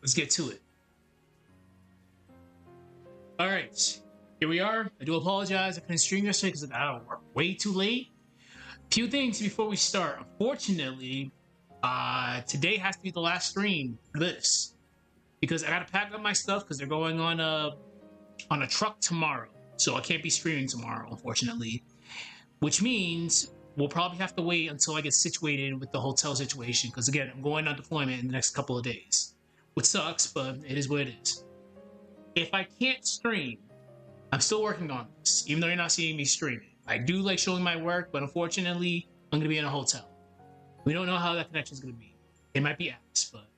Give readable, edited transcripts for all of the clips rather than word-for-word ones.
let's get to it. All right, here we are. I do apologize. I couldn't stream yesterday because I got out of work way too late. Few things before we start. Unfortunately, today has to be the last stream for this because I gotta pack up my stuff because they're going on a truck tomorrow, so I can't be streaming tomorrow, unfortunately. Which means we'll probably have to wait until I get situated with the hotel situation because again, I'm going on deployment in the next couple of days, which sucks, but it is what it is. If I can't stream, I'm still working on this, even though you're not seeing me streaming. I do like showing my work, but unfortunately, I'm gonna be in a hotel. We don't know how that connection is gonna be. It might be apps, but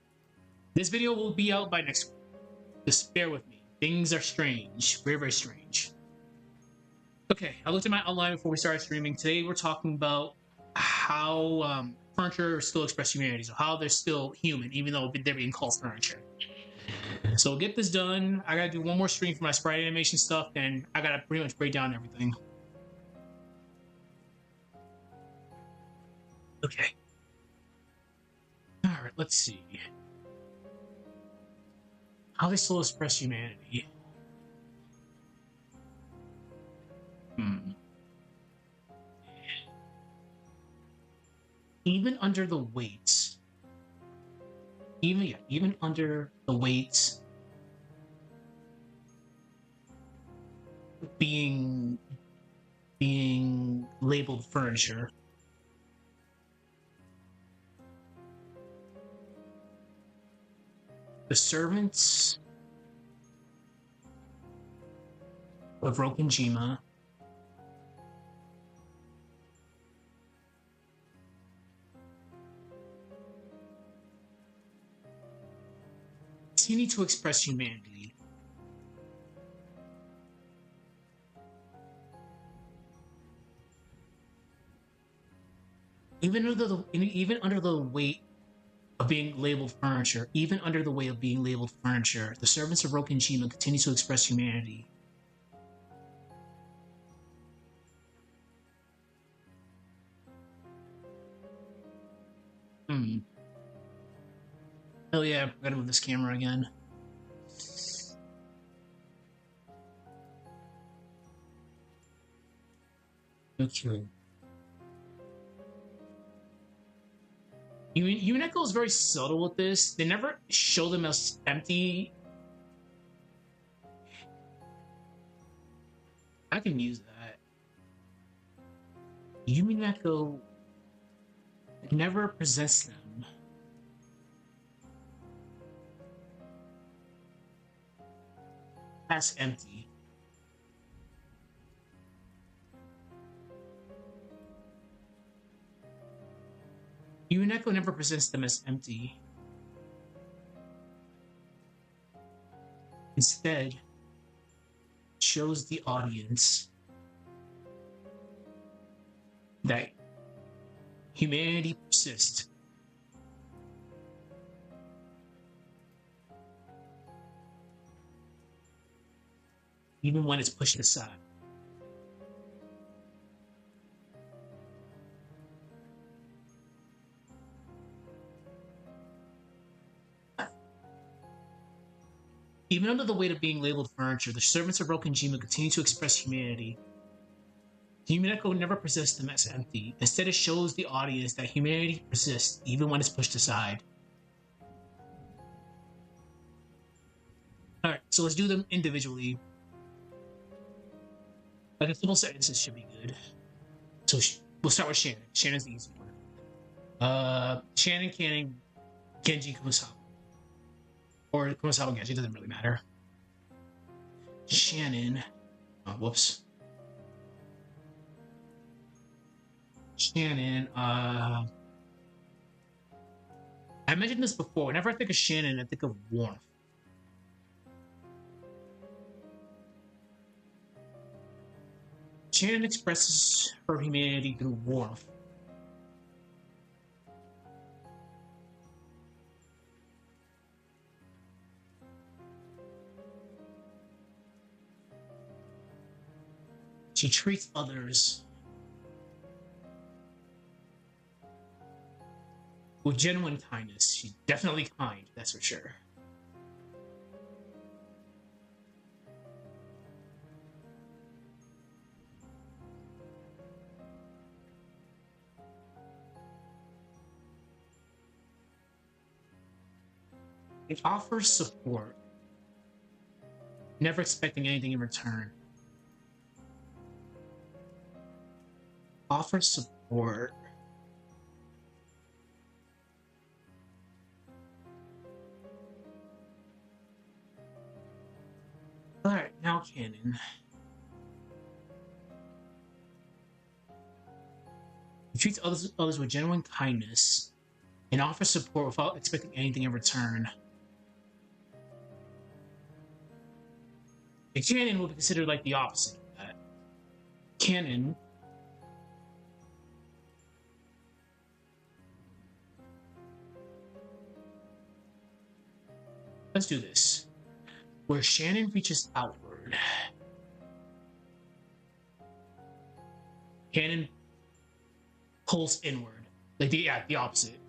this video will be out by next week. Just bear with me. Things are strange, very, very strange. Okay, I looked at my outline before we started streaming. Today we're talking about how furniture still express humanity, so how they're still human, even though they're being called furniture. So get this done. I gotta do one more stream for my sprite animation stuff, and I gotta pretty much break down everything. Okay. Alright, let's see. How they still express humanity. Even under the weight. Even under the weight being labeled furniture. The servants of Rokenjima continue to express humanity. Even under the weight of being labeled furniture, even under the weight of being labeled furniture, the servants of Rokenjima continue to express humanity. Oh yeah, I gotta move this camera again. Okay. Umineko is very subtle with this. They never show them as empty. I can use that. Umineko never presents them as empty. Umineko never presents them as empty. Instead, shows the audience that humanity persists. Even when it's pushed aside. Even under the weight of being labeled furniture, the servants of Rokenjima continue to express humanity. Umineko never presents them as empty. Instead, it shows the audience that humanity persists even when it's pushed aside. Alright, so let's do them individually. Like a simple sentences should be good. So we'll start with Shannon. Shannon's the easy one. Shannon canning Genji Kumasawa. Or Kumasawa Genji, doesn't really matter. Shannon. Oh, whoops. Shannon, I mentioned this before. Whenever I think of Shannon, I think of warmth. Shannon expresses her humanity through warmth. She treats others with genuine kindness. She's definitely kind, that's for sure. It offers support, never expecting anything in return. Offers support. Alright, now Kanon. He treats others with genuine kindness and offers support without expecting anything in return. And Kanon will be considered like the opposite of that. Kanon let's do this. Where Shannon reaches outward, Kanon pulls inward. Like the opposite.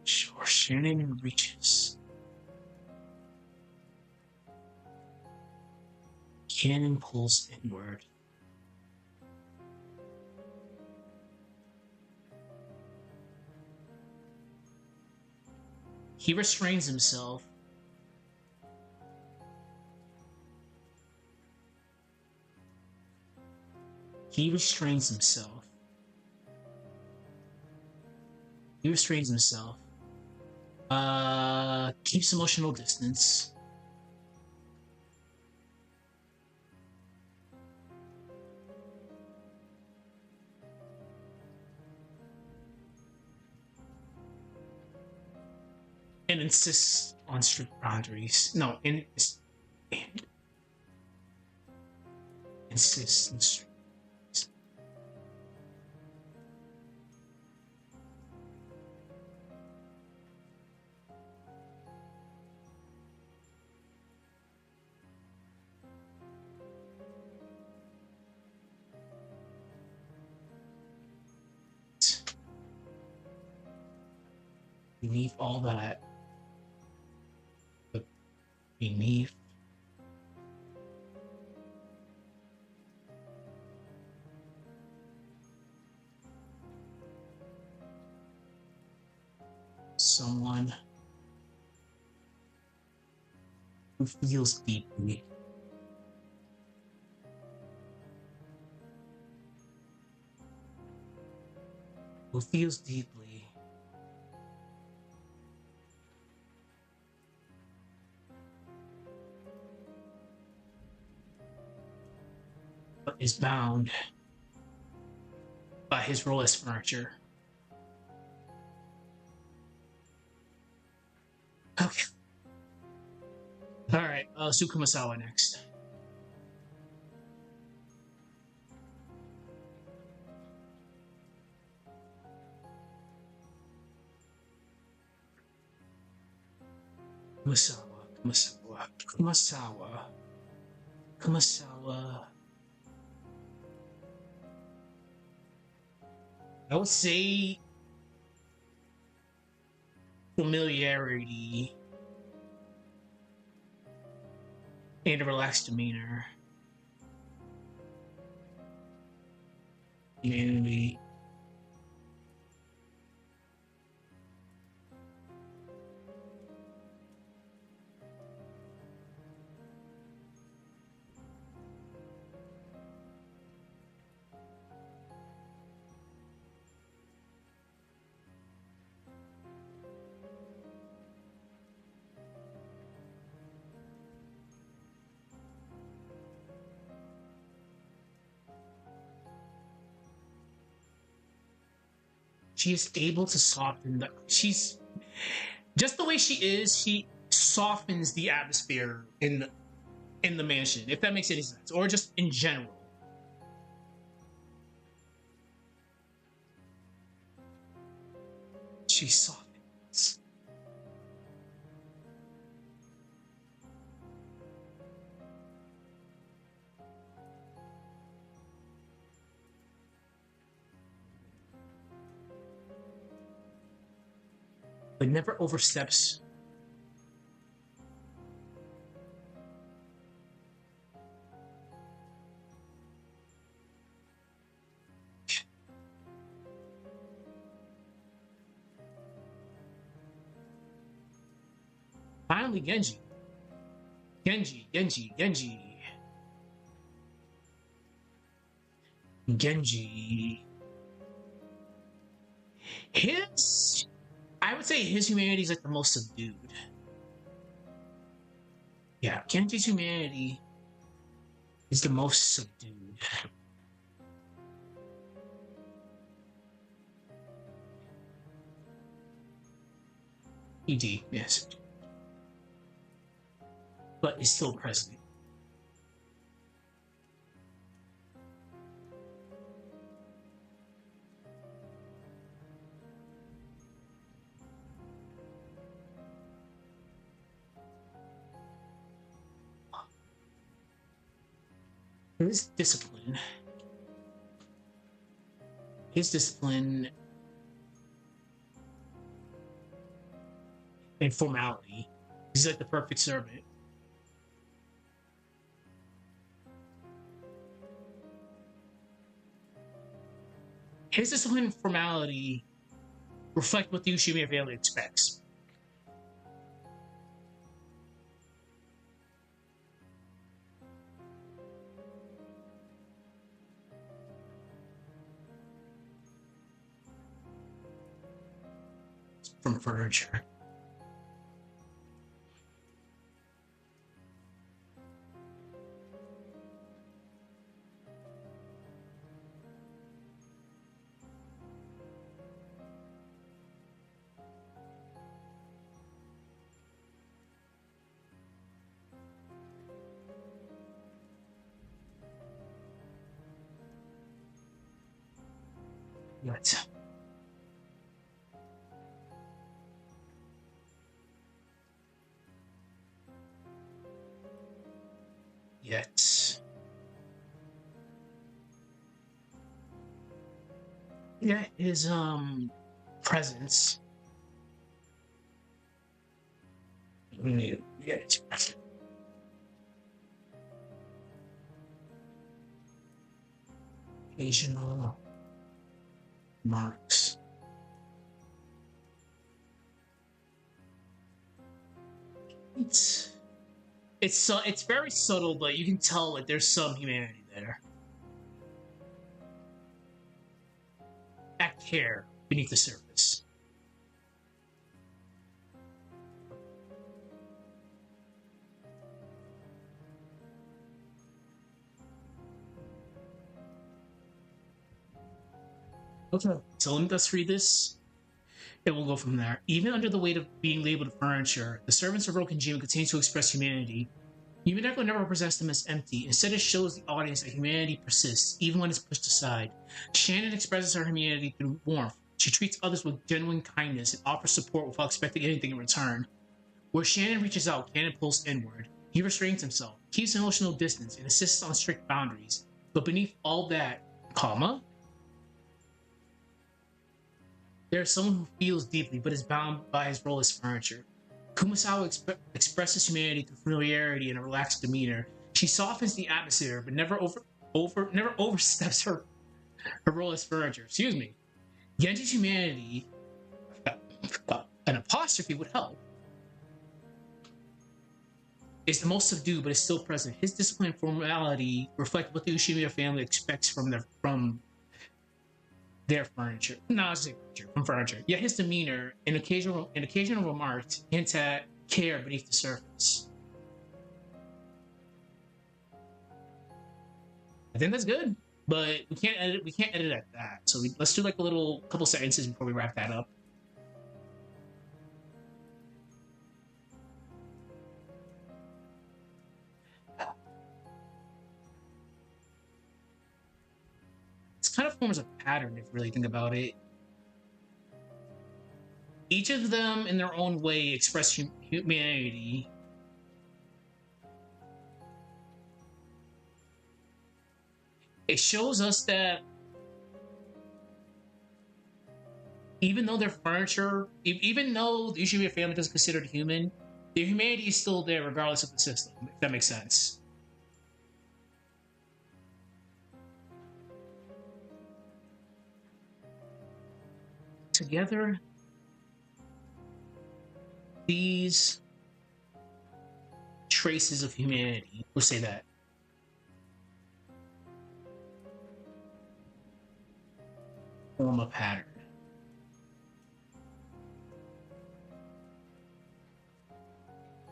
Sure, Shannon reaches. Kanon pulls inward. He restrains himself. He restrains himself. He restrains himself. Keeps emotional distance. And insists on strict boundaries. No, and insists on strict. Beneath all that, but beneath someone who feels deeply. Who feels deeply. But is bound by his role as furniture. Okay. Alright, Sukumasawa next. Kumasawa. I would say familiarity and a relaxed demeanor. Humanity. She is able to soften she's just the way she is, she softens the atmosphere in the mansion, if that makes any sense. Or just in general. She softens. But never oversteps. Finally, Genji. Genji, Genji, Genji. Genji. I would say his humanity is like the most subdued. Yeah, Genji's humanity is the most subdued. ED, yes. But is still present. His discipline. And formality. He's like the perfect servant. His discipline and formality reflect what the Ushiromiya family expects. From furniture. Yet. Yeah, his presence. Occasional marks. It's very subtle, but you can tell that there's some humanity there. That care beneath the surface. Okay. So let us read this. And we'll go from there. Even under the weight of being labeled furniture, the servants of Rokujima continue to express humanity. Umineko never presents them as empty. Instead, it shows the audience that humanity persists, even when it's pushed aside. Shannon expresses her humanity through warmth. She treats others with genuine kindness and offers support without expecting anything in return. Where Shannon reaches out, Kanon pulls inward. He restrains himself, keeps emotional distance, and insists on strict boundaries. But beneath all that, there is someone who feels deeply but is bound by his role as furniture. Kumasawa expresses humanity through familiarity and a relaxed demeanor. She softens the atmosphere, but never oversteps her role as furniture. Excuse me. Genji's humanity, an apostrophe would help, is the most subdued but is still present. His discipline and formality reflect what the Ushiromiya family expects from their furniture. No, I was saying from furniture. Yet his demeanor and occasional remarks hint at care beneath the surface. I think that's good, but we can't edit at that. So let's do like a couple sentences before we wrap that up. Kind of forms a pattern if you really think about it. Each of them in their own way express humanity. It shows us that even though their furniture, even though the Ushiromiya family doesn't consider it human, their humanity is still there regardless of the system, if that makes sense. Together, these traces of humanity. We'll say that. Form a pattern.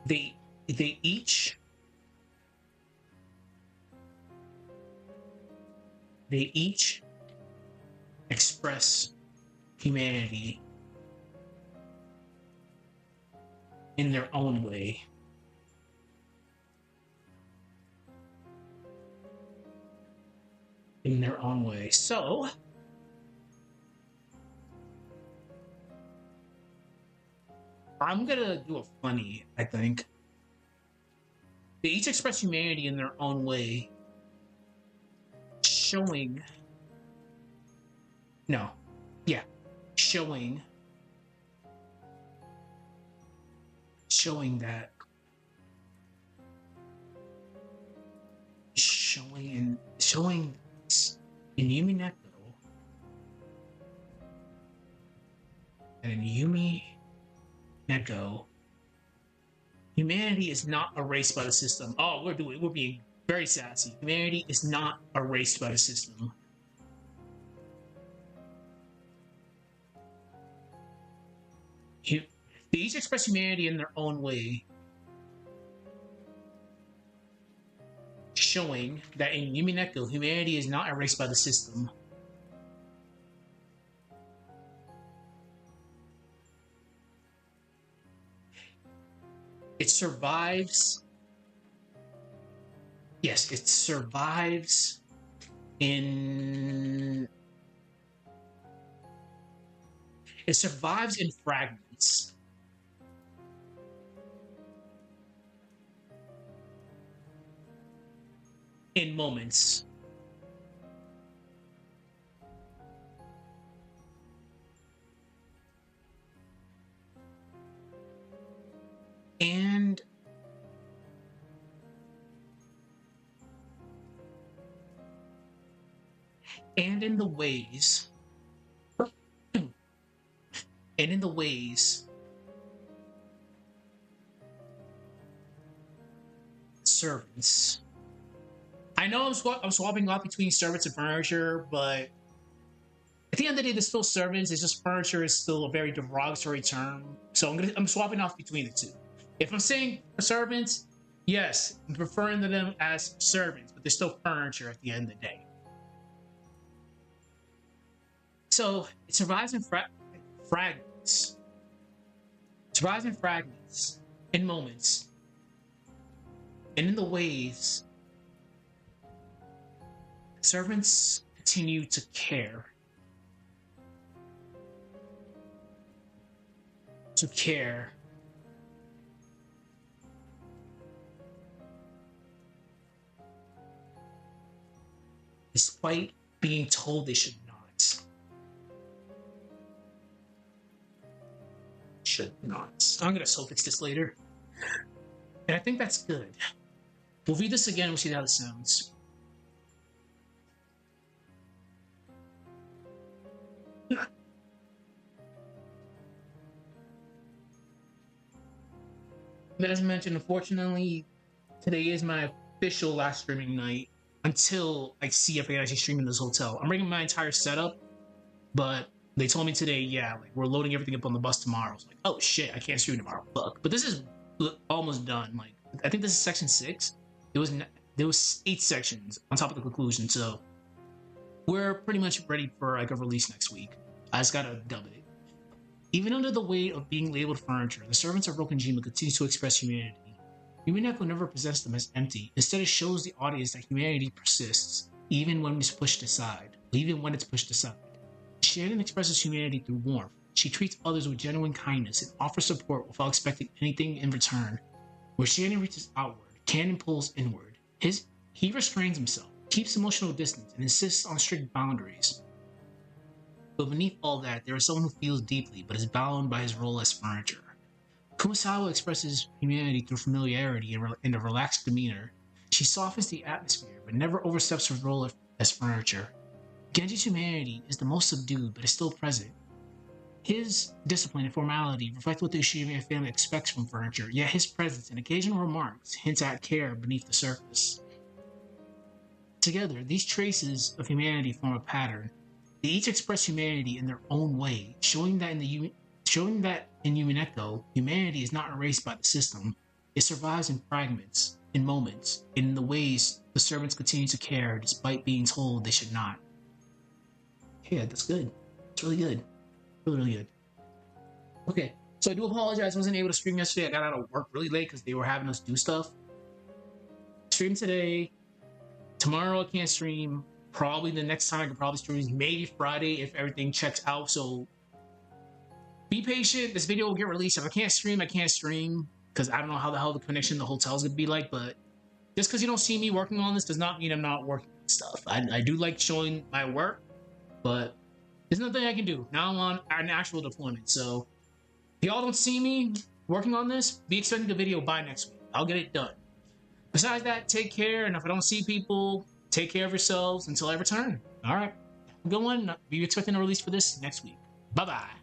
They each express humanity in their own way. In their own way. So, I'm gonna do a funny, I think. They each express humanity in their own way, showing that in Umineko and in Umineko, humanity is not erased by the system. Oh, we're being very sassy. Humanity is not erased by the system. They each express humanity in their own way, showing that in Umineko, humanity is not erased by the system. It survives. Yes, it survives in fragments. In moments. And in the ways servants. I know I'm swapping off between servants and furniture, but at the end of the day, they're still servants. It's just furniture is still a very derogatory term. So I'm swapping off between the two. If I'm saying servants, yes, I'm referring to them as servants, but they're still furniture at the end of the day. So it survives in fragments. It survives in fragments, in moments, and in the ways servants continue to care. Despite being told they should not. I'm gonna soul fix this later. And I think that's good. We'll read this again, we'll see how this sounds. As mentioned, unfortunately, today is my official last streaming night until I see if I can actually stream in this hotel. I'm bringing my entire setup, but they told me today, yeah, like we're loading everything up on the bus tomorrow. I was like, oh shit, I can't stream tomorrow. Fuck. But this is almost done. Like, I think this is section 6. There was 8 sections on top of the conclusion, so we're pretty much ready for like a release next week. I just gotta dub it. Even under the weight of being labeled furniture, the servants of Rokonjima continue to express humanity. Umineko never presents them as empty. Instead, it shows the audience that humanity persists, even when it's pushed aside. Shannon expresses humanity through warmth. She treats others with genuine kindness and offers support without expecting anything in return. Where Shannon reaches outward, Kanon pulls inward. He restrains himself, keeps emotional distance, and insists on strict boundaries. But beneath all that, there is someone who feels deeply, but is bound by his role as furniture. Kumasawa expresses humanity through familiarity and a relaxed demeanor. She softens the atmosphere, but never oversteps her role as furniture. Genji's humanity is the most subdued, but is still present. His discipline and formality reflect what the Ushiromiya family expects from furniture, yet his presence and occasional remarks hint at care beneath the surface. Together, these traces of humanity form a pattern. They each express humanity in their own way, showing that in Umineko, humanity is not erased by the system. It survives in fragments, in moments, in the ways the servants continue to care despite being told they should not. Yeah, that's good. It's really good. Really good. Okay, so I do apologize. I wasn't able to stream yesterday. I got out of work really late because they were having us do stuff. Stream today. Tomorrow I can't stream. Probably the next time I could probably stream is maybe Friday if everything checks out. So be patient. This video will get released. If I can't stream, I can't stream because I don't know how the hell the connection in the hotel is gonna be like. But just because you don't see me working on this does not mean I'm not working on stuff. I do like showing my work, but there's nothing I can do. Now I'm on an actual deployment. So if y'all don't see me working on this, be expecting the video by next week. I'll get it done. Besides that, take care. And if I don't see people, take care of yourselves until I return. All right. Good one. Be expecting a release for this next week. Bye-bye.